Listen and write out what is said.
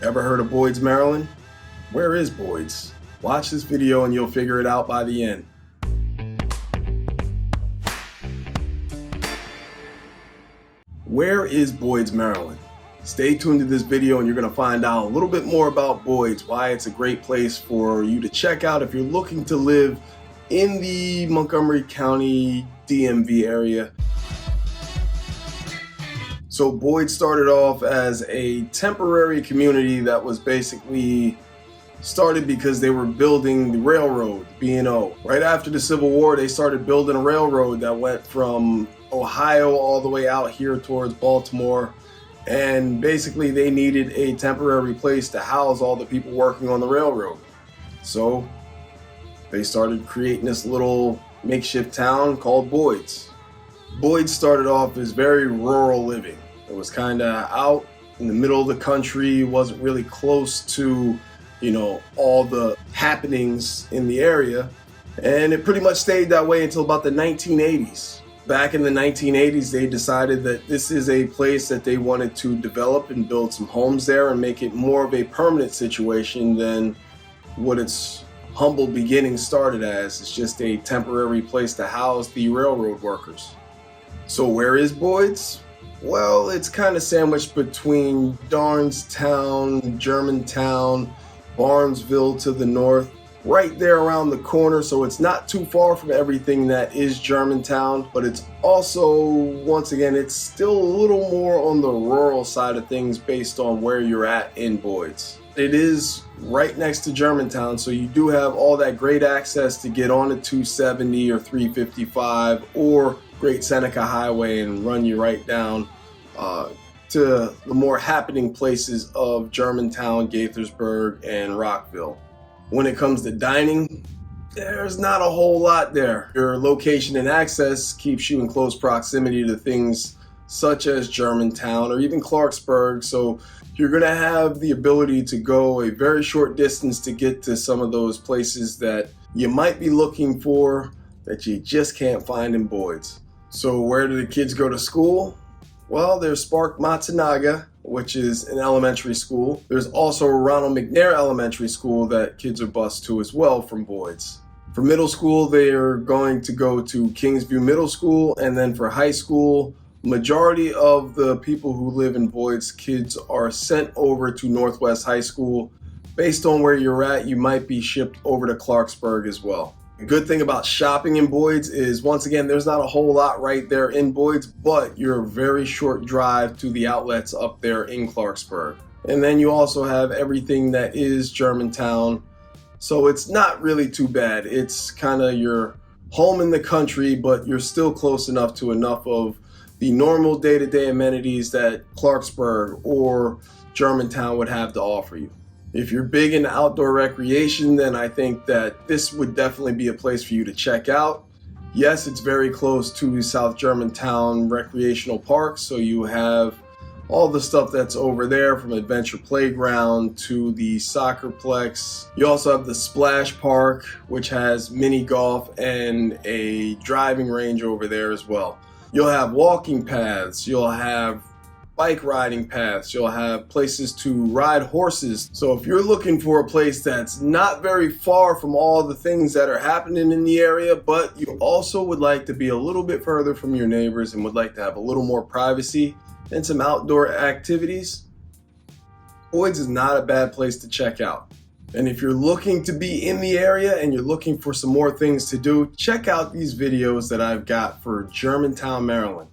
Ever heard of Boyds, Maryland? Where is Boyds? Watch this video and you'll figure it out by the end. Where is Boyds, Maryland? Stay tuned to this video and you're going to find out a little bit more about Boyds, why it's a great place for you to check out if you're looking to live in the Montgomery County DMV area. So Boyds started off as a temporary community that was basically started because they were building the railroad, B&O. Right after the Civil War, they started building a railroad that went from Ohio all the way out here towards Baltimore. And basically they needed a temporary place to house all the people working on the railroad. So they started creating this little makeshift town called Boyds. Boyds started off as very rural living. It was kind of out in the middle of the country, wasn't really close to, all the happenings in the area. And it pretty much stayed that way until about the 1980s. Back in the 1980s, they decided that this is a place that they wanted to develop and build some homes there and make it more of a permanent situation than what its humble beginnings started as. It's just a temporary place to house the railroad workers. So where is Boyds? Well, it's kind of sandwiched between Darnestown, Germantown, Barnesville to the north, right there around the corner. So it's not too far from everything that is Germantown, but it's also, once again, it's still a little more on the rural side of things based on where you're at in Boyds. It is right next to Germantown, so you do have all that great access to get on a 270 or 355 or Great Seneca Highway and run you right down to the more happening places of Germantown, Gaithersburg, and Rockville. When it comes to dining, there's not a whole lot there. Your location and access keeps you in close proximity to things such as Germantown or even Clarksburg, so you're going to have the ability to go a very short distance to get to some of those places that you might be looking for that you just can't find in Boyds. So where do the kids go to school? Well, there's Spark Matsunaga, which is an elementary school. There's also Ronald McNair Elementary School that kids are bused to as well from Boyds. For middle school, they are going to go to Kingsview Middle School, and then for high school, majority of the people who live in Boyds, kids are sent over to Northwest High School. Based on where you're at, you might be shipped over to Clarksburg as well. The good thing about shopping in Boyds is, once again, there's not a whole lot right there in Boyds, but you're a very short drive to the outlets up there in Clarksburg. And then you also have everything that is Germantown, so it's not really too bad. It's kind of your home in the country, but you're still close enough to enough of the normal day-to-day amenities that Clarksburg or Germantown would have to offer you. If you're big into outdoor recreation, then I think that this would definitely be a place for you to check out. Yes, it's very close to South Germantown Recreational Park, so you have all the stuff that's over there from Adventure Playground to the Soccerplex. You also have the Splash Park, which has mini golf and a driving range over there as well. You'll have walking paths, you'll have bike riding paths, you'll have places to ride horses. So if you're looking for a place that's not very far from all the things that are happening in the area, but you also would like to be a little bit further from your neighbors and would like to have a little more privacy and some outdoor activities, Boyds is not a bad place to check out. And if you're looking to be in the area and you're looking for some more things to do, check out these videos that I've got for Germantown, Maryland.